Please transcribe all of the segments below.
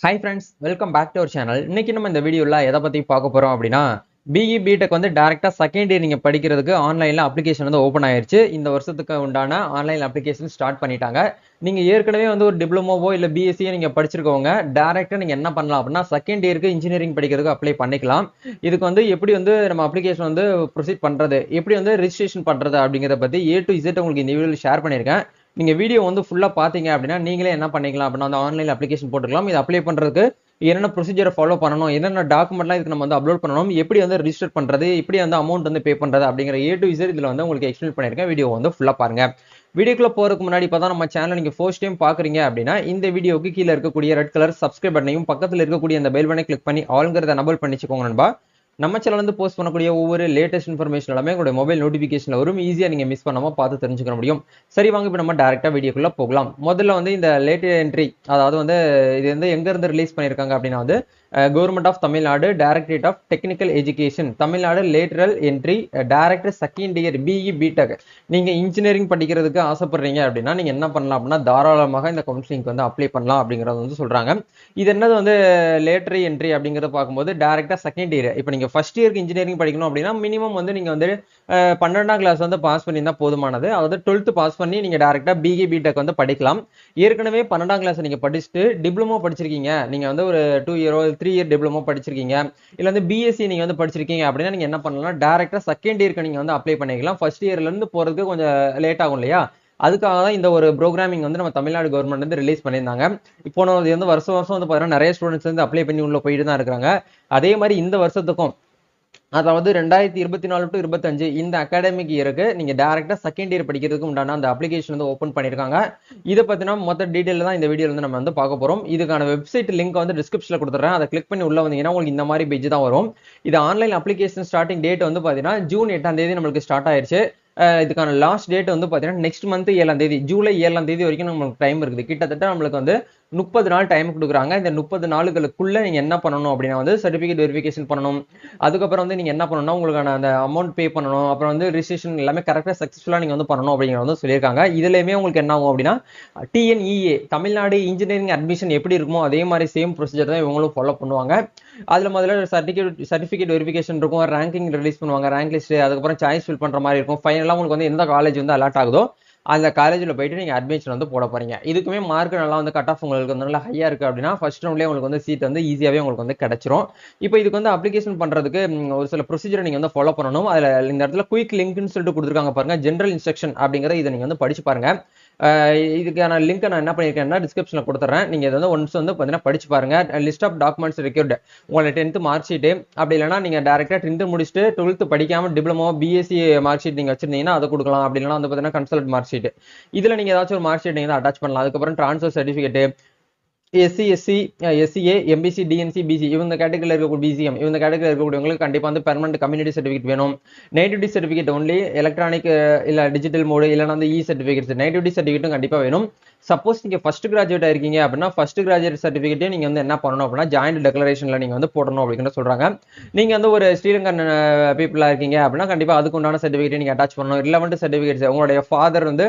Hi friends, welcome back to our channel. இன்னைக்கு நம்ம இந்த வீடியோவில் எதை பற்றி பார்க்க போகிறோம் அப்படின்னா, பிஇ பிடெக் வந்து டேரெக்டாக செகண்ட் இயர் நீங்கள் படிக்கிறதுக்கு ஆன்லைனில் அப்ளிகேஷன் வந்து ஓப்பன் ஆயிருச்சு. இந்த வருஷத்துக்கு உண்டான ஆன்லைன் அப்ளிகேஷன் ஸ்டார்ட் பண்ணிட்டாங்க. நீங்கள் ஏற்கனவே வந்து ஒரு டிப்ளமோவோ இல்லை பிஎஸ்சியோ நீங்கள் படிச்சிருக்கவங்க டேரெக்டாக நீங்கள் என்ன பண்ணலாம் அப்படின்னா, செகண்ட் இயருக்கு இன்ஜினியரிங் படிக்கிறதுக்கு அப்ளை பண்ணிக்கலாம். இதுக்கு வந்து எப்படி வந்து நம்ம அப்ளிகேஷன் வந்து ப்ரொசீட் பண்ணுறது, எப்படி வந்து ரிஜிஸ்ட்ரேஷன் பண்ணுறது அப்படிங்கிறத பற்றி A to Z உங்களுக்கு இந்த வீடியோவில் ஷேர் பண்ணியிருக்கேன். நீங்க வீடியோ வந்து ஃபுல்லா பாத்தீங்க அப்படின்னா நீங்களே என்ன பண்ணிக்கலாம் அப்படின்னா அந்த ஆன்லைன் அப்ளிகேஷன் போட்டுக்கலாம். இது அப்ளை பண்றதுக்கு என்னென்ன ப்ரொசீஜரை ஃபாலோ பண்ணணும், என்னென்ன டாக்குமெண்ட்லாம் இதுக்கு நம்ம வந்து அப்லோட் பண்ணணும், எப்படி வந்து ரிஜிஸ்டர் பண்றது, எப்படி வந்து அமௌண்ட் வந்து பே பண்றது அப்படிங்கிற A to Z இதுல வந்து உங்களுக்கு எக்ஸ்பிளைன் பண்ணிருக்கேன். வீடியோ வந்து ஃபுல்லா பாருங்க. வீடியோக்குள்ள போறதுக்கு முன்னாடி இப்பதான் நம்ம சேனல் நீங்க ஃபர்ஸ்ட் டைம் பாக்குறீங்க அப்படின்னா இந்த வீடியோக்கு கீழே இருக்கக்கூடிய ரெட் கலர் சப்ஸ்கிரைப் பட்டனையும் பக்கத்துல இருக்கக்கூடிய அந்த பெல் பட்டனை கிளிக் பண்ணி ஆல்ங்கிறத எனபிள் பண்ணிச்சுக்கோங்க நண்பா. நம்ம சேனல் வந்து போஸ்ட் பண்ணக்கூடிய ஒவ்வொரு லேட்டஸ்ட் இன்ஃபர்மேஷன் எல்லாமே உங்களுடைய மொபைல் நோட்டிஃபிகேஷன்ல வரும். ஈஸியா நீங்க மிஸ் பண்ணாம பார்த்து தெரிஞ்சுக்க முடியும். சரி, வாங்க இப்போ நம்ம டைரக்டா வீடியோக்குள்ள போகலாம். முதல்ல வந்து இந்த லேட் என்ட்ரி, அதாவது வந்து இது வந்து எங்க இருந்து ரிலீஸ் பண்ணிருக்காங்க அப்படின்னா வந்து government of Tamil Nadu directorate of technical education Tamil Nadu lateral entry director second year BE BTech. நீங்க இன்ஜினியரிங் படிக்கிறதுக்கு ஆசைப்படுறீங்க அப்படின்னா நீங்க என்ன பண்ணலாம் அப்படின்னா தாராளமாக இந்த கவுன்சிலிங்க்கு வந்து அப்ளை பண்ணலாம் அப்படிங்கறது வந்து சொல்றாங்க. இது என்னது வந்து லேட்டரி என்ட்ரி அப்படிங்கறத பார்க்கும்போது டைரக்டா செகண்ட் இயர். இப்போ நீங்க ஃபர்ஸ்ட் இயருக்கு இன்ஜினியரிங் படிக்கணும் அப்படின்னா மினிமம் வந்து நீங்க வந்து 12ஆம் கிளாஸ் வந்து பாஸ் பண்ணியிருந்தா போதுமானது. அதாவது 12th பாஸ் பண்ணி நீங்க டைரக்டா பிஇ பிடெக் வந்து படிக்கலாம். ஏற்கனவே 12ஆம் கிளாஸ் நீங்க படிச்சுட்டு டிப்ளமோ படிச்சிருக்கீங்க, நீங்க வந்து ஒரு 2 இயரோ 3 இயர் டிப்ளமோ படிச்சிருக்கீங்க, இல்ல வந்து பிஎஸ்சி நீங்க வந்து படிச்சிருக்கீங்க அப்படின்னா நீங்க என்ன பண்ணலாம், டைரக்டா செகண்ட் இயருக்கு நீங்க வந்து அப்ளை பண்ணிக்கலாம். ஃபர்ஸ்ட் இயர்ல இருந்து போறதுக்கு கொஞ்சம் லேட் ஆகும் இல்லையா, அதுக்காக தான் இந்த ஒரு ப்ரோக்ராமிங் வந்து நம்ம தமிழ்நாடு கவர்மெண்ட் வந்து ரிலீஸ் பண்ணியிருந்தாங்க. இப்போ இது வந்து வருஷம் வருஷம் வந்து பாத்தீங்கன்னா நிறைய ஸ்டூடெண்ட்ஸ் வந்து அப்ளை பண்ணி உள்ள போயிட்டு தான் இருக்காங்க. அதே மாதிரி இந்த வருஷத்துக்கும், அதாவது 2024 to 25 இந்த அகாடமிக் இயருக்கு நீங்க டைரக்டா செகண்ட் இயர் படிக்கிறதுக்கு உண்டான அந்த அப்ளிகேஷன் வந்து ஓபன் பண்ணிருக்காங்க. இதை பத்தினா மொத்த டீடைல் தான் இந்த வீடியோல வந்து நம்ம வந்து பார்க்க போறோம். இதுக்கான வெப்சைட் லிங்க் வந்து டிஸ்கிரிப்ஷன்ல கொடுத்துறேன். அதை கிளிக் பண்ணி உள்ள வந்தீங்கன்னா உங்களுக்கு இந்த மாதிரி பேஜ் தான் வரும். இது ஆன்லைன் அப்ளிகேஷன் ஸ்டார்டிங் டேட் வந்து பாத்தீங்கன்னா ஜூன் 8ஆம் தேதி நம்மளுக்கு ஸ்டார்ட் ஆயிருச்சு. இதுக்கான லாஸ்ட் டேட் வந்து பாத்தீங்கன்னா நெக்ஸ்ட் மந்த் 7ஆம் தேதி, ஜூலை 7ஆம் தேதி வரைக்கும் நம்மளுக்கு டைம் இருக்குது. கிட்டத்தட்ட நம்மளுக்கு வந்து 30 நாள் டைம் கொடுக்குறாங்க. இந்த 30 நாளுக்குள்ள நீங்க என்ன பண்ணணும் அப்படின்னா வந்து சர்டிபிகேட் வெரிஃபிகேஷன் பண்ணணும். அதுக்கப்புறம் வந்து நீங்க என்ன பண்ணணும்னா உங்களுக்கான அந்த அமௌண்ட் பே பண்ணணும். அப்புறம் வந்து ரிஜிஸ்ட்ரேஷன் எல்லாமே கரெக்டா சக்சஸ்ஃபுல்லா நீங்க வந்து பண்ணணும் அப்படிங்கிற வந்து சொல்லியிருக்காங்க. இதுலயுமே உங்களுக்கு என்ன ஆகும் அப்படின்னா டிஎன்இஏ தமிழ்நாடு இன்ஜினியரிங் அட்மிஷன் எப்படி இருக்குமோ அதே மாதிரி சேம் ப்ரொசீஜர் தான் இவங்களும் ஃபாலோ பண்ணுவாங்க. அதுல முதல்ல சர்டிபிகேட் வெரிஃபிகேஷன் இருக்கும், ரேங்கிங் ரிலீஸ் பண்ணுவாங்க, ரேங்க் லிஸ்ட், அதுக்கப்புறம் சாய்ஸ் ஃபில் பண்ற மாதிரி இருக்கும். ஃபைனலா உங்களுக்கு வந்து எந்த காலேஜ் வந்து அலாட் ஆகுதோ அந்த காலேஜ்ல போயிட்டு நீங்க அட்மிஷன் வந்து போட போறீங்க. இதுக்குமே மார்க் நல்லா வந்து கட் ஆஃப் உங்களுக்கு வந்து நல்லா ஹையா இருக்கு அப்படின்னா ஃபர்ஸ்ட் ரவுண்ட்லயே உங்களுக்கு வந்து சீட் வந்து ஈஸியாவே உங்களுக்கு வந்து கிடைச்சிரும். இப்போ இதுக்கு வந்து அப்ளிகேஷன் பண்றதுக்கு ஒரு சில ப்ரொசீஜரை நீங்க வந்து ஃபாலோ பண்ணணும். அதுல இந்த இடத்துல குயிக் லிங்க்னு சொல்லிட்டு கொடுத்துருக்காங்க பாருங்க, ஜெனரல் இன்ஸ்ட்ரக்ஷன் அப்படிங்கறத இதை நீங்க வந்து படிச்சு பாருங்க. இதுக்கான லிங்க் நான் என்ன பண்ணிருக்கேன்னா டிஸ்கிரிப்ஷன்ல கொடுத்துறேன். நீங்க இதை வந்து ஒன்ஸ் வந்து பாத்தீங்கன்னா படிச்சு பாருங்க. லிஸ்ட் ஆஃப் டாக்குமெண்ட்ஸ் ரெக்யூர்டு, உங்களோட 10th மார்க் ஷீட், அப்படி இல்லைன்னா நீங்க டைரக்டா 10th முடிச்சுட்டு 12th படிக்காம டிப்ளமோ பிஎஸ்சி மார்க் ஷீட் நீங்க வச்சிருந்தீங்கன்னா அதை கொடுக்கலாம். அப்படி இல்லைன்னா வந்து பாத்தீங்கன்னா கன்சல்ட் மார்க் ஷீட், இதுல நீங்க ஏதாச்சும் ஒரு மார்க் ஷீட் நீங்க அட்டாச் பண்ணலாம். அதுக்கப்புறம் transfer certificate, SC SCA MBC DNC BC இவங்க கேட்டகரியில் இருக்கக்கூடிய பிசிஎம் இவங்க கேட்டகரியில் இருக்கக்கூடியவங்களுக்கு கண்டிப்பா வந்து பெர்மனன்ட் கம்யூனிட்டி சர்டிஃபிகேட் வேணும். நேட்டிவிட்டி சர்டிஃபிகேட் ஒன்லி எலக்ட்ரானிக் இல்ல டிஜிட்டல் மோடு இல்லைன்னா வந்து இ சர்டிஃபிகேட்ஸ், நேட்டிவிட்டி சர்டிஃபிகேட்டும் கண்டிப்பா வேணும். சப்போஸ் நீங்க ஃபர்ஸ்ட் கிராஜுவேட் ஆயிருக்கீங்க அப்படின்னா ஃபர்ஸ்ட் கிராஜுவேட் சர்டிஃபிகேட்டே நீங்க வந்து என்ன பண்ணணும் அப்படின்னா ஜாயிண்ட் டெக்ளரேஷன்ல நீங்க வந்து போடணும் அப்படின்னு சொல்றாங்க. நீங்க வந்து ஒரு ஸ்ரீலங்கன் பீப்புளா இருக்கீங்க அப்படின்னா கண்டிப்பா அதுக்கு உண்டான சர்டிஃபிகேட் நீங்க அட்டாச் பண்ணணும். ரிலவெண்ட் சர்டிஃபிகேட்ஸ், உங்களுடைய ஃபாதர் வந்து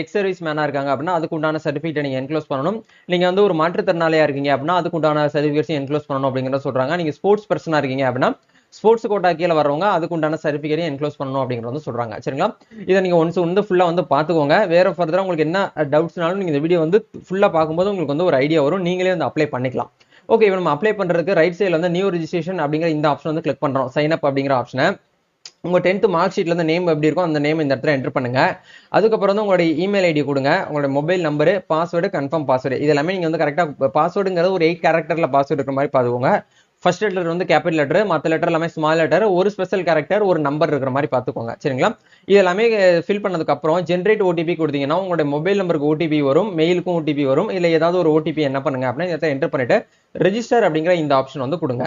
எக்ஸ் சர்வீஸ் மேனா இருக்காங்க அப்படின்னா அதுக்கு உண்டான சர்டிஃபிகேட் நீங்க என்க்ளோஸ் பண்ணணும். நீங்க வந்து ஒரு மாற்றுத்திறனாளியா இருக்கீங்க அப்படின்னா அதுக்கு உண்டான சர்டிஃபிகேட்ஸ் என்க்ளோஸ் பண்ணணும் அப்படிங்கிறத சொல்றாங்க. நீங்க ஸ்போர்ட்ஸ் பர்சனா இருக்கீங்க அப்படின்னா ஸ்போர்ட்ஸ் கோட்டா கீழே வரவங்க அதுக்கு உண்டான சர்டிஃபிகேட் என்க்ளோஸ் பண்ணணும் அப்படிங்கிறது வந்து சொல்றாங்க. சரிங்களா, இதை நீங்க ஒன்ஸ் வந்து ஃபுல்லா வந்து பாத்துக்கோங்க. வேற ஃபர்தரா உங்களுக்கு என்ன டவுட்ஸ்னாலும் நீங்க இந்த வீடியோ வந்து ஃபுல்லா பார்க்கும்போது உங்களுக்கு வந்து ஒரு ஐடியா வரும், நீங்களே வந்து அப்ளை பண்ணிக்கலாம். ஓகே, இப்போ நம்ம அப்ளை பண்றதுக்கு ரைட் சைடுல வந்து நியூ ரெஜிஸ்ட்ரேஷன் அப்படிங்கிற இந்த ஆப்ஷன் வந்து கிளிக் பண்றோம். சைன் அப் அப்படிங்கிற ஆப்ஷனை உங்க 10th மார்க் ஷீட்ல இருந்து நேம் எப்படி இருக்கும் அந்த நேம் இந்த இடத்துல என்டர் பண்ணுங்க. அதுக்கப்புறம் வந்து உங்களுடைய இமெயில் ஐடி கொடுங்க, உங்களுடைய mobile number, password, confirm password, இது எல்லாமே நீங்க வந்து கரெக்டா பாஸ்வேர்டுங்கிறது ஒரு 8 கேரக்டர்ல பாஸ்வேர்டு இருக்கிற மாதிரி பாத்துக்கோங்க. ஃபர்ஸ்ட் லெட்டர் வந்து கேபிட்டல் லெட்டர், மற்ற லெட்டர் எல்லாமே ஸ்மால் லெட்டர், ஒரு ஸ்பெஷல் கேரக்டர், ஒரு நம்பர் இருக்கிற மாதிரி பாத்துக்கோங்க. சரிங்களா, இது எல்லாமே ஃபில் பண்ணதுக்கு அப்புறம் ஜென்ரேட் ஓடிபி கொடுத்தீங்கன்னா உங்களுடைய மொபைல் நம்பருக்கு ஓடிபி வரும், மெயிலுக்கும் ஓடிபி வரும். இல்ல ஏதாவது ஒரு ஓடிபி என்ன பண்ணுங்க அப்படின்னா இதை என்டர் பண்ணிட்டு ரெஜிஸ்டர் அப்படிங்கிற இந்த ஆப்ஷன் வந்து கொடுங்க.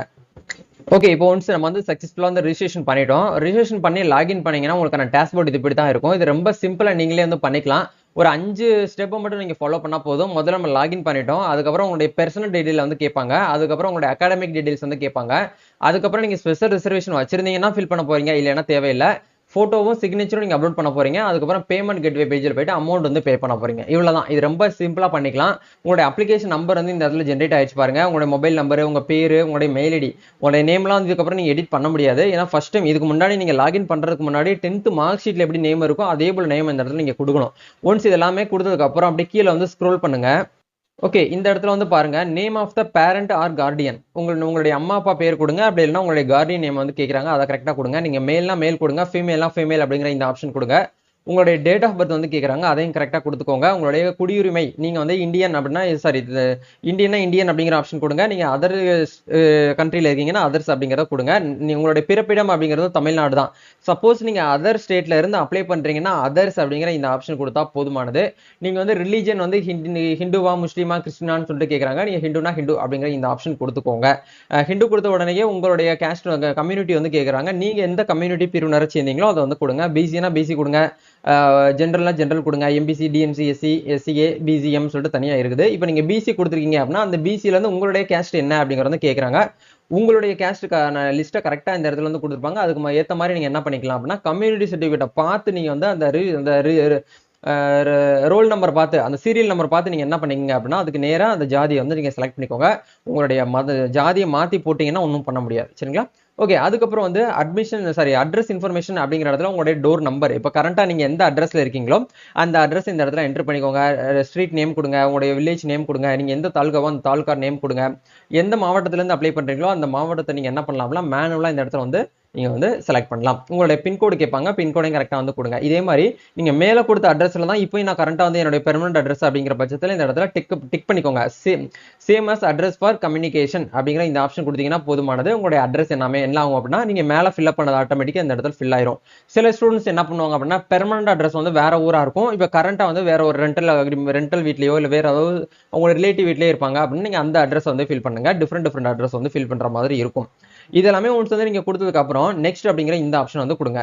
ஓகே, இப்போ ஒன்ஸ் நம்ம வந்து சக்சஸ்ஃபுல்லா வந்து ரிஜிஸ்ட்ரேஷன் பண்ணிட்டோம். ரிஜிஸ்ட்ரேஷன் பண்ணி லாகின் பண்ணீங்கன்னா உங்களுக்கான டேஷ்போர்ட் இது இப்படி தான் இருக்கும். இது ரொம்ப சிம்பிளா நீங்களே வந்து பண்ணிக்கலாம். ஒரு 5 ஸ்டெப்பை மட்டும் நீங்க ஃபாலோ பண்ணா போதும். முதல்ல நம்ம லாகின் பண்ணிட்டோம், அதுக்கப்புறம் உங்களுடைய பர்சனல் டீடைல் வந்து கேட்பாங்க, அதுக்கப்புறம் உங்களுடைய அகாடமிக் டீடைல்ஸ் வந்து கேட்பாங்க, அதுக்கப்புறம் நீங்க ஸ்பெஷல் ரிசர்வேஷன் வச்சிருந்தீங்கன்னா ஃபில் பண்ண போறீங்க, இல்லைன்னா தேவையில்லை. ஃபோட்டோவும் சிக்னேச்சரும் நீங்கள் அப்லோட் பண்ண போகிறீங்க. அதுக்கப்புறம் பேமெண்ட் கேட்வே பேஜில் போய்ட்டு அமௌண்ட் வந்து பே பண்ண போகிறீங்க. இவ்வளோ தான். இது ரொம்ப சிம்பிளாக பண்ணிக்கலாம். உங்களுடைய அப்ளிகேஷன் நம்பர் வந்து இந்த இடத்துல ஜென்ரேட் ஆயிடுச்சு பாருங்க. உங்களுடைய மொபைல் நம்பர், உங்கள் பேர், உங்களுடைய மெயில் ஐடி, உங்களுடைய நேம்லாம் வந்ததுக்கப்புறம் நீங்கள் எடிட் பண்ண முடியாது. ஏன்னா ஃபர்ஸ்ட் டைம் இதுக்கு முன்னாடி நீங்கள் லாகின் பண்ணுறதுக்கு முன்னாடி 10th மார்க் ஷீட்டில் எப்படி நேம் இருக்கோ அதே போல் நேம் இந்த இடத்துல நீங்கள் கொடுக்கணும். ஒன்ஸ் இது எல்லாமே கொடுத்ததுக்கப்புறம் அப்படியே கீழே வந்து ஸ்க்ரோல் பண்ணுங்க. ஓகே, இந்த இடத்துல வந்து பாருங்க, name of the parent or guardian. உங்களுடைய அம்மா அப்பா பேர் கொடுங்க. அப்படி இல்லைன்னா உங்களுடைய கார்டியன் நேம் வந்து கேட்குறாங்க, அதை கரெக்டாக கொடுங்க. நீங்கள் மேல்னா மேல் கொடுங்க, ஃபீமேல்னா ஃபீமேல் அப்படிங்கிற இந்த ஆப்ஷன் கொடுங்க. உங்களுடைய டேட் ஆஃப் பர்த் வந்து கேட்குறாங்க, அதையும் கரெக்டாக கொடுத்துக்கோங்க. உங்களுடைய குடியுரிமை, நீங்கள் வந்து இந்தியன் அப்படின்னா சாரி இந்தியன்னா இந்தியன் அப்படிங்கிற ஆப்ஷன் கொடுங்க. நீங்கள் அதர் கண்ட்ரியில் இருக்கீங்கன்னா அதர்ஸ் அப்படிங்கிறத கொடுங்க. உங்களுடைய பிறப்பிடம் அப்படிங்கிறது தமிழ்நாடு தான். சப்போஸ் நீங்கள் அதர் ஸ்டேட்ல இருந்து அப்ளை பண்ணுறீங்கன்னா அதர்ஸ் அப்படிங்கிற இந்த ஆப்ஷன் கொடுத்தா போதுமானது. நீங்கள் வந்து ரிலீஜன் வந்து ஹிந்துவா முஸ்லீமா கிறிஸ்டினான்னு சொல்லிட்டு கேட்குறாங்க. நீங்கள் ஹிந்துனா ஹிந்து அப்படிங்கிற இந்த ஆப்ஷன் கொடுத்துக்கோங்க. ஹிந்து கொடுத்த உடனே உங்களுடைய கேஸ்ட் கம்யூனிட்டி வந்து கேட்குறாங்க. நீங்கள் எந்த கம்யூனிட்டி பிரிவினரை சேர்ந்தீங்களோ அதை வந்து கொடுங்க. பிசினா பிசி கொடுங்க, ஜென்ரல்னா ஜென்ரல் கொடுங்க. MBC, DNC, SC, SCA, BCM சொல்லிட்டு தனியாக இருக்குது. இப்போ நீங்கள் பிசி கொடுத்துருக்கீங்க அப்படின்னா அந்த பிசிலேருந்து உங்களுடைய கேஸ்ட் என்ன அப்படிங்கிறத கேட்குறாங்க. உங்களுடைய கேஸ்ட்டுக்கான லிஸ்ட்டை கரெக்டாக இந்த இடத்துல வந்து கொடுத்துருப்பாங்க. அதுக்கு ஏற்ற மாதிரி நீங்கள் என்ன பண்ணிக்கலாம் அப்படின்னா கம்யூனிட்டி சர்டிஃபிகேட்டை பார்த்து நீங்கள் வந்து அந்த ரோல் நம்பர் பார்த்து அந்த சீரியல் நம்பர் பார்த்து நீங்கள் என்ன பண்ணீங்க அப்படின்னா அதுக்கு நேராக அந்த ஜாதியை வந்து நீங்கள் செலக்ட் பண்ணிக்கோங்க. உங்களுடைய ஜாதியை மாற்றி போட்டிங்கன்னா ஒன்றும் பண்ண முடியாது. சரிங்களா? ஓகே, அதுக்கப்புறம் வந்து அட்ரஸ் இன்ஃபர்மேஷன் அப்படிங்கிற இடத்துல உங்களுடைய டோர் நம்பர், இப்போ கரண்ட்டாக நீங்கள் எந்த அட்ரஸில் இருக்கீங்களோ அந்த அட்ரஸ் இந்த இடத்துல என்டர் பண்ணிக்கோங்க. ஸ்ட்ரீட் நேம் கொடுங்க, உங்களுடைய வில்லேஜ் நேம் கொடுங்க, நீங்கள் எந்த தாலுக்காவோ அந்த தாலுக்கா நேம் கொடுங்க. எந்த மாவட்டத்திலேருந்து அப்ளை பண்ணுறீங்களோ அந்த மாவட்டத்தை நீங்கள் என்ன பண்ணலாம்னா மேனுவலாக இந்த இடத்துல வந்து நீங்கள் வந்து செலக்ட் பண்ணலாம். உங்களுடைய பின்கோடு கேட்பாங்க, பின்கோடையும் கரெக்டாக வந்து கொடுங்க. இதே மாதிரி நீங்கள் மேலே கொடுத்த அட்ரஸில் தான் இப்போ நான் கரண்ட்டாக வந்து என்னுடைய பெர்மனன்ட் அட்ரஸ் அப்படிங்கிற பட்சத்தில் இந்த இடத்துல டிக் பண்ணிக்கோங்க. Same as address for communication அப்படிங்கிற இந்த ஆப்ஷன் கொடுத்தீங்கன்னா போதுமானது. உங்களுடைய அட்ரஸ் எல்லாமே என்ன ஆகும் அப்படின்னா நீங்கள் மேலே ஃபில் அப் பண்ணது ஆட்டோமேட்டிக்காக இந்த இடத்துல ஃபில் ஆயிரும். சில ஸ்டூடெண்ட்ஸ் என்ன பண்ணுவாங்க அப்படின்னா பெர்மனன்ட் அட்ரஸ் வந்து வேற ஊராக இருக்கும். இப்போ கரண்ட்டாக வந்து வேற ஒரு ரெண்டல் வீட்லையோ இல்லை வேற ஏதாவது உங்களோட ரிலேட்டிவ் வீட்லேயே இருப்பாங்க அப்படின்னு நீங்கள் அந்த அட்ரஸ் வந்து ஃபில் பண்ணுங்க. டிஃப்ரெண்ட் அட்ரஸ் வந்து ஃபில் பண்ணுற மாதிரி இருக்கும். இதெல்லாமே ஒன்ஸ் வந்து நீங்கள் கொடுத்ததுக்கு அப்புறம் நெக்ஸ்ட் அப்படிங்கிற இந்த ஆப்ஷன் வந்து கொடுங்க.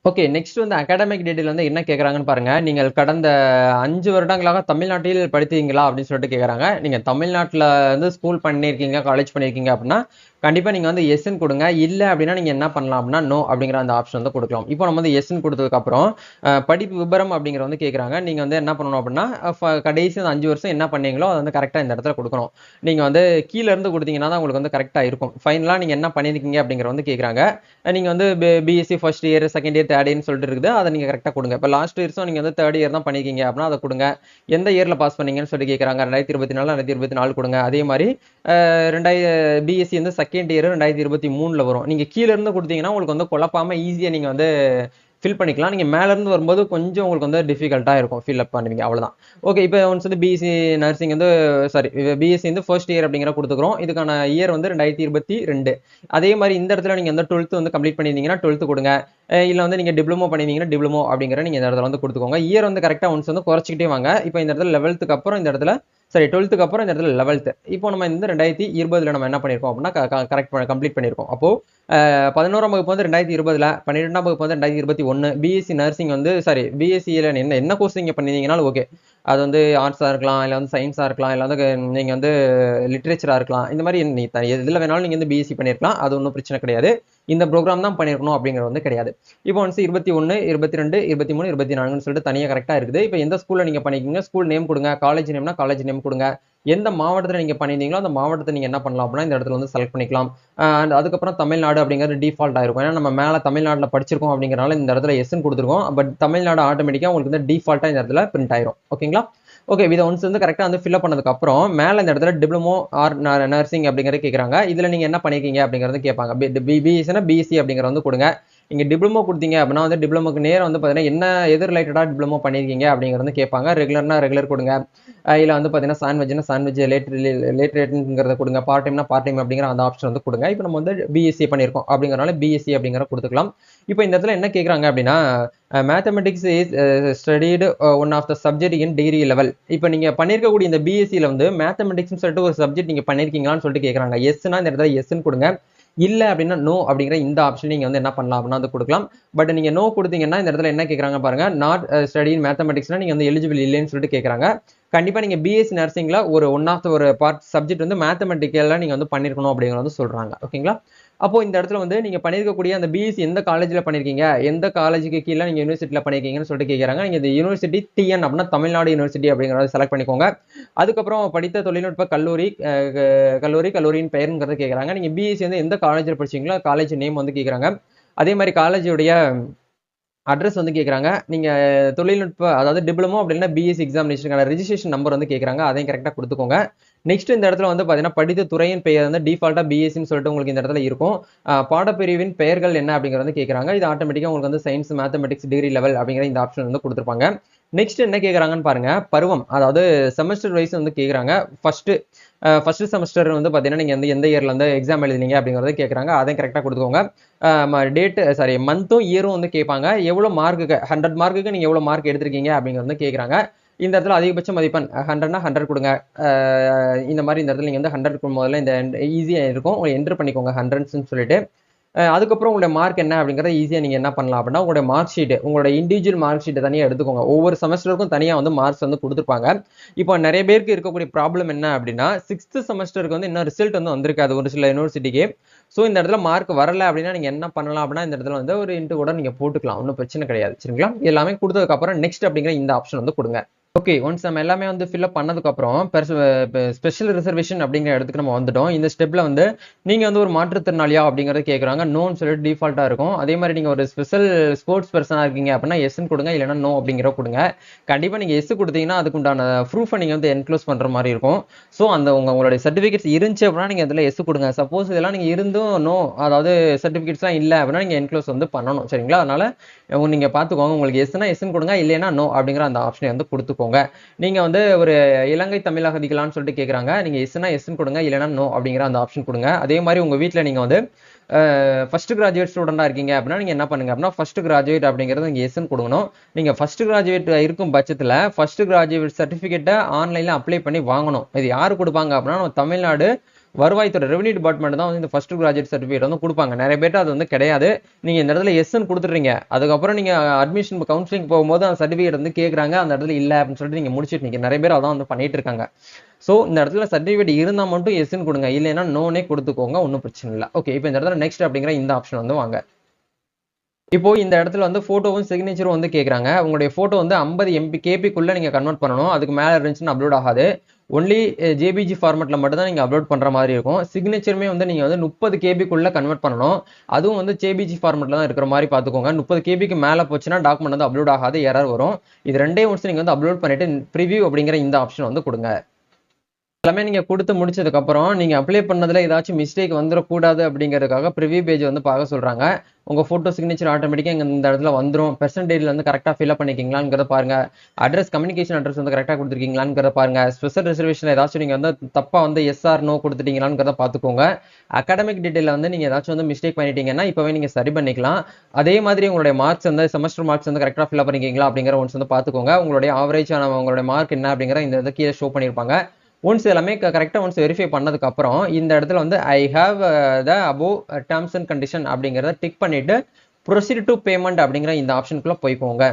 ஓகே, நெக்ஸ்ட் வந்து அகாடமிக் டீடைல் வந்து என்ன கேட்குறாங்கன்னு பாருங்க. நீங்கள் கடந்த 5 வருடங்களாக தமிழ்நாட்டில் படித்தீங்களா அப்படின்னு சொல்லிட்டு கேட்குறாங்க. நீங்கள் தமிழ்நாட்டில் வந்து ஸ்கூல் பண்ணியிருக்கீங்க, காலேஜ் பண்ணியிருக்கீங்க அப்படின்னா கண்டிப்பாக நீங்கள் வந்து எஸ்ன்னு கொடுங்க. இல்லை அப்படின்னா நீங்கள் என்ன பண்ணலாம் அப்படின்னா நோ அப்படிங்கிற அந்த ஆப்ஷன் வந்து கொடுக்கலாம். இப்போ நம்ம வந்து எஸ்ன்னு கொடுத்ததுக்கப்புறம் படிப்பு விபரம் அப்படிங்கிற வந்து கேட்குறாங்க. நீங்கள் வந்து என்ன பண்ணணும் அப்படின்னா கடைசி 5 வருஷம் என்ன பண்ணீங்களோ அதை வந்து கரெக்டாக இந்த இடத்துல கொடுக்கணும். நீங்கள் வந்து கீழே இருந்து கொடுத்தீங்கன்னா தான் உங்களுக்கு வந்து கரெக்டாக இருக்கும். ஃபைனலாக நீங்கள் என்ன பண்ணியிருக்கீங்க அப்படிங்கிற வந்து கேட்குறாங்க. நீங்கள் வந்து BSc first year, second year, third இயர்னு சொல்லிட்டு இருக்குது. அதை நீங்கள் கரெக்டாக கொடுங்க. இப்போ லாஸ்ட் இயர்ஸும் நீங்கள் வந்து தேர்ட் இயர் தான் பண்ணியிருக்கீங்க அப்படின்னா அதை கொடுங்க. எந்த இயரில் பாஸ் பண்ணீங்கன்னு சொல்லி கேட்குறாங்க. 2024, 2024 கொடுங்க. அதே மாதிரி பிஎஸ்சி வந்து செகண்ட் இயர் 2023 வரும். நீங்கள் கீழே இருந்து கொடுத்தீங்கன்னா உங்களுக்கு வந்து குழப்பாம ஈஸியாக நீங்கள் வந்து ஃபில் பண்ணிக்கலாம். நீங்கள் மேலேருந்து வரும்போது கொஞ்சம் உங்களுக்கு வந்து டிஃபிகல்ட்டாக இருக்கும், ஃபில் அப் பண்ணுவீங்க, அவ்வளோதான். ஓகே, இப்போ ஒன்ஸ் வந்து பிஎஸ்சி நர்சிங் வந்து பிஎஸ்சி வந்து ஃபர்ஸ்ட் இயர் அப்படிங்கிற கொடுத்துக்கிறோம். இதுக்கான இயர் வந்து 2022. அதே மாதிரி இந்த இடத்துல நீங்கள் வந்து 12th வந்து கம்ப்ளீட் பண்ணியிருந்தீங்கன்னா 12th கொடுங்க. இல்லை வந்து நீங்கள் டிப்ளமோ பண்ணியிருந்தீங்கன்னா டிப்ளமோ அப்படிங்கிற நீங்கள் இந்த இடத்துல வந்து கொடுத்துக்கோங்க. இயர் வந்து கரெக்டாக ஒன்ஸ் வந்து குறைச்சிக்கிட்டே வாங்க. இப்போ இந்த இடத்துல 11th அப்புறம் இந்த இடத்துல 12th அப்புறம் இந்த இடத்துல 11th. இப்போ நம்ம இந்த 2020 நம்ம என்ன பண்ணியிருக்கோம் அப்படின்னா கம்ப்ளீட் பண்ணியிருக்கோம். அப்போ 11ஆம் வகுப்பு வந்து 2020, 12ஆம் வகுப்பு வந்து 2021. பிஎஸ்சி நர்சிங் வந்து பிஎஸ்சியில் என்ன கோர்ஸ் நீங்கள் பண்ணியிருந்தீங்கனாலும் ஓகே. அது வந்து ஆர்ட்ஸாக இருக்கலாம், இல்லை வந்து சயின்ஸாக இருக்கலாம், இல்லை வந்து நீங்கள் வந்து லிட்ரேச்சராக இருக்கலாம். இந்த மாதிரி எதில் வேணாலும் நீங்கள் வந்து பிஎஸ்சி பண்ணியிருக்கலாம். அது ஒன்றும் பிரச்சனை கிடையாது. இந்த ப்ரோக்ராம் தான் பண்ணியிருக்கணும் அப்படிங்கிறது வந்து கிடையாது. இப்போ வந்து 21, 22, 23, 24 சொல்லிட்டு தனியாக கரெக்டாக இருக்குது. இப்போ எந்த ஸ்கூலில் நீங்கள் பண்ணிக்கிங்க, ஸ்கூல் நேம் கொடுங்க. காலேஜ் நேம்னா காலேஜ் நேம் கொடுங்க. எந்த மாவட்டத்தில் நீங்கள் பண்ணியிருந்தீங்களோ அந்த மாவட்டத்தை நீங்கள் என்ன பண்ணலாம் அப்படின்னா இந்த இடத்துல வந்து செலக்ட் பண்ணிக்கலாம். அண்ட் அதுக்கப்புறம் தமிழ்நாடு அப்படிங்கிறது டிஃபால்ட் ஆயிருக்கும். ஏன்னா நம்ம மேலே தமிழ்நாட்டில் படிச்சிருக்கோம் அப்படிங்கிறனால இந்த இடத்துல எஸ்ன்னு கொடுத்துருக்கோம். பட் தமிழ்நாடு ஆட்டோமேட்டிக்காக உங்களுக்கு வந்து டிஃபால்ட்டாக இந்த இடத்துல பிரிண்ட் ஆயிரும். ஓகேங்களா? ஓகே, இதை ஒன்ஸ் வந்து கரெக்டாக வந்து ஃபில்அப் பண்ணதுக்கப்புறம் மேலே இந்த இடத்துல டிப்ளமோ ஆர் நர்சிங் அப்படிங்கிறது கேட்குறாங்க. இதில் நீங்கள் என்ன பண்ணியிருக்கீங்க அப்படிங்கிறது கேட்பாங்க. பிஎஸ்சினா பிஎஸ்சி அப்படிங்கிற வந்து கொடுங்க. நீங்கள் டிப்ளமோ கொடுத்தீங்க அப்படின்னா வந்து டிப்ளமோக்கு நேரம் வந்து பார்த்தீங்கன்னா என்ன எது ரிலேட்டடாக டிப்ளமோ பண்ணியிருக்கீங்க அப்படிங்கிறது கேட்பாங்க. ரெகுலர்னா ரெகுலர் கொடுங்க. இல்லை வந்து பார்த்தீங்கன்னா சாண்ட்விச் லேட் ரேட்டுங்கிறத கொடுங்க. பார்ட் டைம்னா பார்ட் டைம் அப்படிங்கிற அந்த ஆப்ஷன் வந்து கொடுங்க. இப்போ நம்ம வந்து பிஎஸ்சி பண்ணியிருக்கோம் அப்படிங்கிறனால பிஎஸ்சி அப்படிங்கிற கொடுத்துக்கலாம். இப்போ இந்த இடத்துல என்ன கேட்குறாங்க அப்படின்னா mathematics is studied one of the subject in degree level. இப்போ நீங்கள் பண்ணியிருக்கக்கூடிய இந்த பிஎஸ்சியில் வந்து மேத்தமெட்டிக்ஸ்னு சொல்லிட்டு ஒரு சப்ஜெக்ட் நீங்கள் பண்ணியிருக்கீங்களான்னு சொல்லிட்டு கேட்குறாங்க. எஸ்னா இந்த இடத்துல எஸ்ன்னு கொடுங்க. இல்லை அப்படின்னா நோ அப்படிங்கிற இந்த ஆப்ஷன் நீங்கள் வந்து என்ன பண்ணலாம் அப்படின்னா வந்து கொடுக்கலாம். பட் நீங்கள் நோ கொடுத்தீங்கன்னா இந்த இடத்துல என்ன கேட்குறாங்க பாருங்க, நாட் ஸ்டடி இன் மேத்தமெட்டிக்ஸ்னா நீங்கள் வந்து எலிஜிபிள் இல்லைன்னு சொல்லிட்டு கேட்குறாங்க. கண்டிப்பாக நீங்கள் பிஎஸ்சி நர்சிங்கில் ஒரு ஒன் ஆஃப் த ஒரு பார்ட் சப்ஜெக்ட் வந்து மேத்தமெட்டிக்கலாக நீங்கள் வந்து பண்ணியிருக்கணும் அப்படிங்கிற வந்து சொல்கிறாங்க. ஓகேங்களா? அப்போ இந்த இடத்துல வந்து நீங்க பண்ணியிருக்கக்கூடிய அந்த பிஎஸ்சி எந்த காலேஜ்ல பண்ணிருக்கீங்க, எந்த காலேஜுக்கு கீழே நீங்க யூனிவர்சிட்டியில பண்ணிருக்கீங்கன்னு சொல்லிட்டு கேட்கறாங்க. நீங்க இந்த யூனிவர்சிட்டி டிஎன் அப்படின்னா தமிழ்நாடு யூனிவர்சிட்டி அப்படிங்கறத செலக்ட் பண்ணிக்கோங்க. அதுக்கப்புறம் படித்த தொழில்நுட்ப கல்லூரி, கல்லூரியின் பெயருங்கிறத கேட்கறாங்க. நீங்க பிஎஸ்சி வந்து எந்த காலேஜ்ல படிச்சீங்களோ காலேஜ் நேம் வந்து கேட்கறாங்க. அதே மாதிரி காலேஜுடைய அட்ரஸ் வந்து கேட்கறாங்க. நீங்க தொழில்நுட்ப அதாவது டிப்ளமோ அப்படின்னா பிஎஸ்சி எக்ஸாமினேஷனுக்கான ரெஜிஸ்ட்ரேஷன் நம்பர் வந்து கேட்கறாங்க. அதையும் கரெக்டா கொடுத்துக்கோங்க. நெக்ஸ்ட் இந்த இடத்துல வந்து பாத்தீங்கன்னா படித்த துறையின் பெயர் வந்து டிஃபால்ட்டா பிஎஸ்சின்னு சொல்லிட்டு உங்களுக்கு இந்த இடத்துல இருக்கும். பாடப்பிரிவின் பெயர்கள் என்ன அப்படிங்கறது வந்து கேட்கறாங்க. இது ஆட்டோமேட்டிக்கா உங்களுக்கு வந்து சயின்ஸ், மேத்தமெட்டிக்ஸ் டிகிரி லெவல் அப்படிங்கிற இந்த ஆப்ஷன் வந்து கொடுத்துருப்பாங்க. நெக்ஸ்ட் என்ன கேட்கறாங்கன்னு பாருங்க. பருவம், அதாவது செமஸ்டர் வைஸ் வந்து கேட்கறாங்க. ஃபர்ஸ்ட் செமஸ்டர் வந்து பாத்தீங்கன்னா நீங்க வந்து எந்த இயர்ல வந்து எக்ஸாம் எழுதினீங்க அப்படிங்கறத கேட்கறாங்க. அதையும் கரெக்டா கொடுத்துக்கோங்க. மந்த்தும் இயரும் வந்து கேட்பாங்க. எவ்வளவு மார்க்குக்கு 100 மார்க்குக்கு நீங்க எவ்வளவு மார்க் எடுத்திருக்கீங்க அப்படிங்கறது வந்து கேட்கறாங்க. இந்த இடத்துல அதிகபட்ச மதிப்பெண் 100னா 100 கொடுங்க. இந்த மாதிரி இந்த இடத்துல நீங்க வந்து 100 முதல்ல இந்த ஈஸியா இருக்கும். உங்களை என்டர் பண்ணிக்கோங்க 100ன்னு சொல்லிட்டு. அதுக்கப்புறம் உங்களுடைய மார்க் என்ன அப்படிங்கறத ஈஸியா நீங்க என்ன பண்ணலாம் அப்படின்னா உங்களுடைய மார்க் ஷீட், உங்களோட இண்டிவிஜுவல் மார்க் ஷீட் தனியா எடுத்துக்கோங்க. ஒவ்வொரு செமஸ்டருக்கும் தனியா வந்து மார்க்ஸ் வந்து கொடுத்துருப்பாங்க. இப்போ நிறைய பேருக்கு இருக்கக்கூடிய ப்ராப்ளம் என்ன அப்படின்னா 6th செமஸ்டருக்கு வந்து இன்னும் ரிசல்ட் வந்து வந்திருக்காது ஒரு சில யூனிவர்சிட்டிக்கு. ஸோ இந்த இடத்துல மார்க் வரல அப்படின்னா நீங்க என்ன பண்ணலாம் அப்படின்னா இந்த இடத்துல வந்து ஒரு இன்ட்டு கூட நீங்க போட்டுக்கலாம். ஒன்றும் பிரச்சனை கிடையாது. சரிங்களா? எல்லாமே கொடுத்ததுக்கு அப்புறம் நெக்ஸ்ட் அப்படிங்கிற இந்த ஆப்ஷன் வந்து கொடுங்க. ஓகே, ஒன்ஸ் நம்ம எல்லாமே வந்து ஃபில்அப் பண்ணதுக்கு அப்புறம் ஸ்பெஷல் ரிசர்வேஷன் அப்படிங்கிற இடத்துக்கு நம்ம வந்துட்டோம். இந்த ஸ்டெப்ல வந்து நீங்க வந்து ஒரு மாற்றுத்திறனாளியா அப்படிங்கறத கேட்கறாங்க. நோன்னு சொல்லிட்டு டிஃபால்ட்டா இருக்கும். அதே மாதிரி நீங்க ஒரு ஸ்பெஷல் ஸ்போர்ட்ஸ் பர்சனா இருக்கீங்க அப்படின்னா எஸ்ன்னு கொடுங்க, இல்லைன்னா நோ அப்படிங்கிற கொடுங்க. கண்டிப்பா நீங்க எஸ் கொடுத்தீங்கன்னா அதுக்கு உண்டான ப்ரூஃபை நீங்க வந்து என்க்ளோஸ் பண்ற மாதிரி இருக்கும். ஸோ அந்த உங்களுடைய சர்டிபிகேட்ஸ் இருந்துச்சு அப்படின்னா நீங்க அதுல எஸ் கொடுங்க. சப்போஸ் இதெல்லாம் நீங்க இருந்தும் நோ, அதாவது சர்டிபிகேட்ஸ்லாம் இல்லை அப்படின்னா நீங்க என்க்ளோஸ் வந்து பண்ணணும். சரிங்களா? அதனால நீங்க பாத்துக்கோங்க. உங்களுக்கு எஸ்னா எஸ்ன்னு கொடுங்க, இல்லைன்னா நோ அப்படிங்கிற அந்த ஆப்ஷனை வந்து கொடுத்துக்கோங்க. நீங்க வந்து ஒரு இலங்கை தமிழ் அகதிகளான்னு சொல்லிட்டு கேட்கறாங்க. நீங்க எஸ்னா எஸ்ன்னு கொடுங்க, இல்லைன்னா நோ அப்படிங்கிற அந்த ஆப்ஷன் கொடுங்க. அதே மாதிரி உங்க வீட்டுல நீங்க வந்து ஃபர்ஸ்ட் கிராஜுவேட் ஸ்டூடெண்டா இருக்கீங்க அப்படின்னா நீங்க என்ன பண்ணுங்க அப்படின்னா ஃபர்ஸ்ட் கிராஜுவேட் அப்படிங்கிறது நீங்க எஸ்ன்னு கொடுக்கணும். நீங்க ஃபர்ஸ்ட் கிராஜுவேட் இருக்கும் பட்சத்துல ஃபர்ஸ்ட் கிராஜுவேட் சர்டிபிகேட்டை ஆன்லைன்ல அப்ளை பண்ணி வாங்கணும். இது யாரு கொடுப்பாங்க அப்படின்னா நம்ம தமிழ்நாடு வருவாய்த்துறை ரெவன்யூ டிபார்ட்மெண்ட் தான் வந்து இந்த ஃபர்ஸ்ட் கிராஜுவேட் சர்டிஃபிகேட் வந்து கொடுப்பாங்க. நிறைய பேர் அது வந்து கிடையாது. நீங்க இந்த இடத்துல எஸ்ன்னு கொடுத்துறீங்க. அதுக்கப்புறம் நீங்க அட்மிஷன் கவுன்சிலிங் போகும்போது அந்த சர்டிஃபிகேட் வந்து கேட்கறாங்க. அந்த இடத்துல இல்ல அப்படின்னு சொல்லிட்டு நீங்க முடிச்சிட்டு நீங்க நிறைய பேர் அதான் வந்து பண்ணிட்டு இருக்காங்க. சோ இந்த இடத்துல சர்டிஃபிகேட் இருந்தா மட்டும் எஸ்ன்னு கொடுங்க, இல்லைன்னா நோனே கொடுத்துக்கோங்க. ஒன்றும் பிரச்சனை இல்லை. ஓகே, இப்போ இந்த இடத்துல நெக்ஸ்ட் அப்படிங்கிற இந்த ஆப்ஷன் வந்து வாங்க. இப்போ இந்த இடத்துல வந்து போட்டோவும் சிக்னேச்சரும் வந்து கேட்கறாங்க. உங்களுடைய போட்டோ வந்து 50 MB கேபிக்குள்ள நீங்க கன்வெர்ட் பண்ணணும். அதுக்கு மேல இருந்துச்சுன்னா அப்லோட் ஆகாது. ஒன்லி ஜேபிஜி ஃபார்மேட்ல மட்டும் தான் நீங்க அப்லோட் பண்ற மாதிரி இருக்கும். சிக்னேச்சருமே வந்து நீங்க வந்து 30 கேபிக்குள்ள கன்வெர்ட் பண்ணணும். அதுவும் வந்து ஜேபிஜி ஃபார்மேட்ல தான் இருக்கிற மாதிரி பாத்துக்கோங்க. 30 கேபிக்கு மேல போச்சுன்னா டாக்குமெண்ட் வந்து அப்லோட் ஆகாது, எரர் வரும். இது ரெண்டே ஒன்ஸ் நீங்க வந்து அப்லோட் பண்ணிட்டு ப்ரிவியூ அப்படிங்கிற இந்த ஆப்ஷன் வந்து கொடுங்க. எல்லாமே நீங்க கொடுத்து முடிச்சதுக்கு அப்புறம் நீங்க அப்ளை பண்ணதுல ஏதாச்சும் மிஸ்டேக் வந்துடக்கூடாது அப்படிங்கிறதுக்காக ப்ரிவியூ பேஜ் வந்து பார்க்க சொல்றாங்க. உங்க போட்டோ சிக்னேச்சர் ஆட்டோமேட்டிக்கா இந்த இடத்துல வந்துடும். பெர்சன்டேஜ்ல வந்து கரெக்டா ஃபில் பண்ணிருக்கீங்களாங்கிறத பாருங்க. அட்ரஸ், கம்யூனிகேஷன் அட்ரஸ் வந்து கரெக்டா கொடுத்துருக்கீங்களாங்கிறத பாருங்க. ஸ்பெஷல் ரிசர்வேஷன் ஏதாச்சும் நீங்க வந்து தப்பா வந்து எஸ் ஆர் நோ கொடுத்துட்டீங்களாங்கிறத பாத்துக்கோங்க. அகாடமிக் டீடைல வந்து நீங்க ஏதாச்சும் வந்து மிஸ்டேக் பண்ணிட்டீங்கன்னா இப்பவே நீங்க சரி பண்ணிக்கலாம். அதே மாதிரி உங்களுடைய மார்க்ஸ் வந்து செமஸ்டர் மார்க்ஸ் வந்து கரெக்டா ஃபில் பண்ணிருக்கீங்களா அப்படிங்கிற ஒன்ஸ் வந்து பாத்துக்கோங்க. உங்களுடைய ஆவரேஜ் ஆன உங்களுடைய மார்க் என்ன அப்படிங்கிற இந்த இதை கீழே ஷோ பண்ணிருப்பாங்க. ஒன்ஸ் எல்லாமே கரெக்டா ஒன்ஸ் வெரிஃபை பண்ணதுக்கு அப்புறம் இந்த இடத்துல வந்து I have the above terms and condition அப்படிங்கறத டிக் பண்ணிட்டு ப்ரொசீட் டு பேமெண்ட் அப்படிங்கிற இந்த ஆப்ஷனுக்குள்ள போய்க்கோங்க.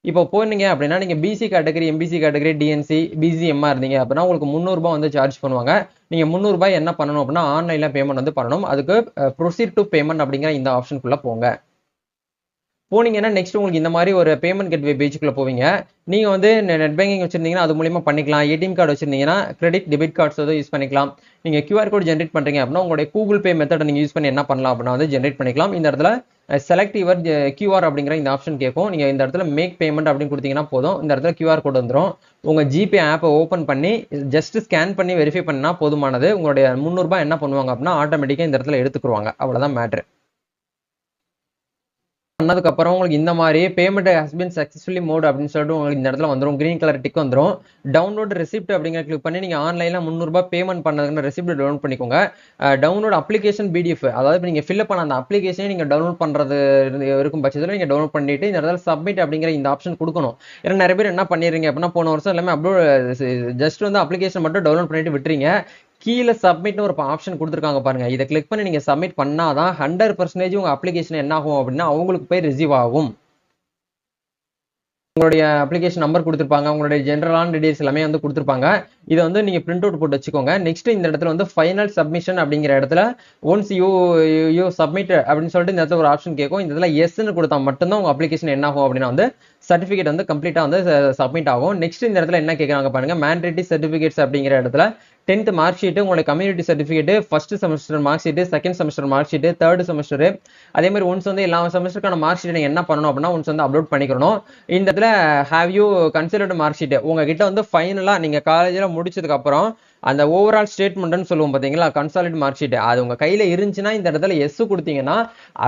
இப்போ போனீங்க அப்படின்னா நீங்க BC category, MBC category, DNC, பிசிஎம்மா இருந்தீங்க அப்படின்னா உங்களுக்கு 300 ரூபாய் வந்து சார்ஜ் பண்ணுவாங்க. நீங்க 300 ரூபாய் என்ன பண்ணணும் அப்படின்னா ஆன்லைன்ல பேமெண்ட் வந்து பண்ணணும். அதுக்கு ப்ரொசீட் டு பேமெண்ட் அப்படிங்கிற இந்த ஆப்ஷனுக்குள்ள போங்க. போனீங்கன்னா நெக்ஸ்ட் உங்களுக்கு இந்த மாதிரி ஒரு பேமெண்ட் கேட்வே பேஜுக்குள்ள போவீங்க. நீங்க வந்து நெட் பேங்கிங் வச்சிருந்தீங்கன்னா அது மூலியமா பண்ணிக்கலாம். ஏடிஎம் கார்டு வச்சிருந்தீங்கன்னா கிரெடிட் டெபிட் கார்ட்ஸ் வந்து யூஸ் பண்ணிக்கலாம். நீங்க கியூஆர் கோட் ஜென்ரேட் பண்றீங்க அப்படின்னா உங்களுடைய கூகுள் பே மெத்தட் நீங்க யூஸ் பண்ணி என்ன பண்ணலாம் அப்படின்னா வந்து ஜென்ரேட் பண்ணிக்கலாம். இந்த இடத்துல செலக்ட் யுவர் கியூஆர் அப்படிங்கிற இந்த ஆப்ஷன் கேட்கும். நீங்க இந்த இடத்துல மேக் பேமெண்ட் அப்படின்னு கொடுத்தீங்கன்னா போதும். இந்த இடத்துல கியூஆர் கோட் வந்துடும். உங்க ஜிபே ஆப்பை ஓப்பன் பண்ணி ஜஸ்ட் ஸ்கேன் பண்ணி வெரிஃபை பண்ணா போதுமானது. உங்களுடைய 300 ரூபாய் என்ன பண்ணுவாங்க அப்படின்னா ஆட்டோமேட்டிக்கா இந்த இடத்துல எடுத்துக்குவாங்க. அவ்வளவுதான் மேட்ரு. பண்ணதுக்கு அப்புறம் உங்களுக்கு இந்த மாதிரி payment has been successfully mode அப்படின்னு சொல்லிட்டு உங்களுக்கு இந்த இடத்துல வந்துடும். கிரீன் கலர் டிக் வந்துடும். டவுன்லோட் ரெசிப்ட் அப்படிங்கிற கிளிக் பண்ணி நீங்க ஆன்லைன்ல 300 ரூபாய் பேமெண்ட் பண்ணதுக்கு ரெசிப்ட் டவுன்லோட் பண்ணிக்கோங்க. டவுன்லோட் அப்ளிகேஷன் பிடிஎஃப், அதாவது நீங்க ஃபில் பண்ண அந்த அப்ளிகேஷனை நீங்க டவுன்லோட் பண்றது இருக்கும் பட்சத்தில் நீங்க டவுன்லோட் பண்ணிட்டு இந்த இடத்துல சப்மிட் அப்படிங்கிற இந்த ஆப்ஷன் கொடுக்கணும். ஏன்னா நிறைய பேர் என்ன பண்ணிடுறீங்க அப்படின்னா போன வருஷம் எல்லாமே அப்லோட் ஜஸ்ட் வந்து அப்ளிகேஷன் மட்டும் டவுன்லோட் பண்ணிட்டு விட்டுறீங்க. கீழே சப்மிட்னு ஒரு ஆப்ஷன் கொடுத்துருக்காங்க பாருங்க. இதை கிளிக் பண்ணி நீங்க சப்மிட் பண்ணாதான் 100% உங்க அப்ளிகேஷன் என்ன ஆகும் அப்படின்னா அவங்களுக்கு போய் ரிசீவ் ஆகும். உங்களுடைய அப்ளிகேஷன் நம்பர் கொடுத்துருப்பாங்க, உங்களுடைய ஜென்ரலான டீடைல்ஸ் எல்லாமே வந்து கொடுத்துருப்பாங்க. இதை வந்து நீங்க பிரிண்ட் அவுட் போட்டு வச்சுக்கோங்க. நெக்ஸ்ட் இந்த இடத்துல வந்து ஃபைனல் சப்மிஷன் அப்படிங்கிற இடத்துல ஒன்ஸ் யூ சப்மிட் அப்படின்னு சொல்லிட்டு இந்த இடத்துல ஒரு ஆப்ஷன் கேட்கும். இந்த இடத்துல எஸ்ன்னு கொடுத்தா மட்டும்தான் உங்க அப்ளிகேஷன் என்ன ஆகும் அப்படின்னா வந்து சர்டிஃபிகேட் வந்து கம்ப்ளீட்டா வந்து சப்மிட் ஆகும். நெக்ஸ்ட் இந்த இடத்துல என்ன கேட்கறாங்க பாருங்க, மேண்டேட்டரி சர்டிஃபிகேட்ஸ் அப்படிங்கிற இடத்துல 10th மார்க் ஷீட், உங்களுடைய community certificate, first semester mark sheet, second semester mark sheet, third semester, அதே மாதிரி ஒன்ஸ் வந்து எல்லா செமஸ்டருக்கான மார்க் ஷீட் நீங்க என்ன பண்ணணும் அப்படின்னா ஒன்ஸ் வந்து அப்லோட் பண்ணிக்கணும். இந்த இடத்துல have you considered mark sheet உங்ககிட்ட வந்து ஃபைனலா நீங்க காலேஜ்ல முடிச்சதுக்கு அப்புறம் அந்த ஓவரால் ஸ்டேட்மெண்ட்னு சொல்லுவோம் பாத்தீங்களா, கன்சாலிட் மார்க் ஷீட், அது உங்க கையில இருந்துச்சுன்னா இந்த இடத்துல எஸ் கொடுத்தீங்கன்னா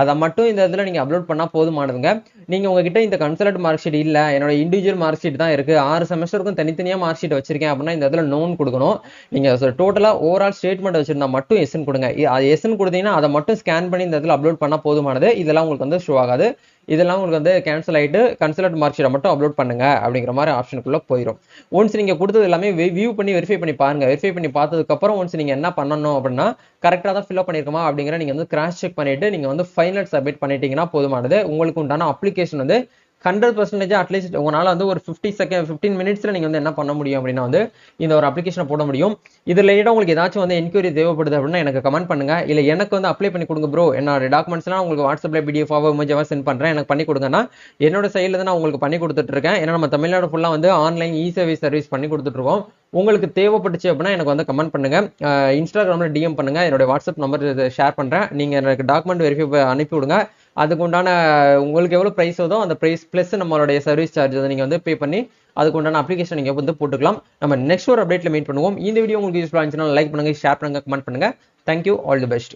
அதை மட்டும் இந்த இடத்துல நீங்க அப்லோட் பண்ணா போதுமானதுங்க. நீங்க உங்ககிட்ட இந்த கன்சாலிட் மார்க் ஷீட் இல்ல, என்னோட இண்டிவிஜுவல் மார்க் ஷீட் தான் இருக்கு, 6 செமஸ்டருக்கும் தனித்தனியா மார்க் ஷீட் வச்சிருக்கேன் அப்படின்னா இந்த இடத்துல நோன் கொடுக்கணும். நீங்க டோட்டலா ஓவரால் ஸ்டேட்மெண்ட் வச்சிருந்தா மட்டும் எஸ்ன்னு கொடுங்க. அது எஸ்ன்னு கொடுத்தீங்கன்னா அதை மட்டும் ஸ்கேன் பண்ணி இந்த இடத்துல அப்லோட் பண்ணா போதுமானது. இதெல்லாம் உங்களுக்கு வந்து ஷோ ஆகாது. இதெல்லாம் உங்களுக்கு வந்து கேன்சல் ஆயிட்டு கன்சல்ட் மார்க் ஷீட்டை மட்டும் அப்லோட் பண்ணுங்க அப்படிங்கிற மாதிரி ஆப்ஷனுக்குள்ள போயிடும். ஒன்ஸ் நீங்க கொடுத்தது எல்லாமே வியூ பண்ணி வெரிஃபை பண்ணி பாருங்க. வெரிஃபை பண்ணி பார்த்ததுக்கு அப்புறம் ஒன்ஸ் நீங்க என்ன பண்ணணும் அப்படின்னா கரெக்டா தான் ஃபில்அப் பண்ணிருக்கோமா அப்படிங்கிற நீங்க வந்து கிராஸ் செக் பண்ணிட்டு நீங்க வந்து ஃபைனல் சப்மிட் பண்ணிட்டீங்கன்னா போதுமானது. உங்களுக்கு உண்டான அப்ளிகேஷன் வந்து 100% அட்லீஸ்ட் உங்களால வந்து ஒரு 15 மினிட்ஸ்ல நீங்க வந்து என்ன பண்ண முடியும் அப்படின்னா வந்து இந்த ஒரு அப்ளிகேஷனை போட முடியும். இது ரிலேட்டடா உங்களுக்கு ஏதாச்சும் வந்து என்கொயரி தேவைப்படுது அப்படின்னா எனக்கு கமெண்ட் பண்ணுங்க. இல்ல எனக்கு வந்து அப்ளை பண்ணி கொடுங்க ப்ரோ, என்னோட டாக்குமெண்ட்ஸ்லாம் உங்களுக்கு வாட்ஸ்அப்ல பிடிஎஃபாவோ இமேஜாவோ சென்ட் பண்றேன், எனக்கு பண்ணி கொடுங்கன்னா என்னோட சைட்ல தான் நான் உங்களுக்கு பண்ணி கொடுத்துட்டு இருக்கேன். ஏன்னா நம்ம தமிழ்நாடு ஃபுல்லா வந்து ஆன்லைன் சர்வீஸ் பண்ணி கொடுத்துட்டு இருக்கோம். உங்களுக்கு தேவைப்பட்டுச்சு அப்படின்னா எனக்கு வந்து கமெண்ட் பண்ணுங்க, இன்ஸ்டாகிராம்ல டிஎம் பண்ணுங்க, என்னோட வாட்ஸ்அப் நம்பர் ஷேர் பண்றேன். நீங்க எனக்கு டாக்குமெண்ட் வெரிஃபை அனுப்பி விடுங்க. அதுக்கு உண்டான உங்களுக்கு எவ்வளவு பிரைஸ் வருதோ அந்த பிரைஸ் பிளஸ் நம்மளுடைய சர்வீஸ் சார்ஜ் நீங்க வந்து பே பண்ணி அதுக்கு உண்டான அப்ளிகேஷன் நீங்க வந்து போட்டுக்கலாம். நம்ம நெக்ஸ்ட் ஒரு அப்டேட்ல மீட் பண்ணுவோம். இந்த வீடியோ உங்களுக்கு யூஸ்ஃபுல்லா இருந்துச்சுன்னா லைக் பண்ணுங்க, ஷேர் பண்ணுங்க, கமெண்ட் பண்ணுங்க. Thank you, all the best.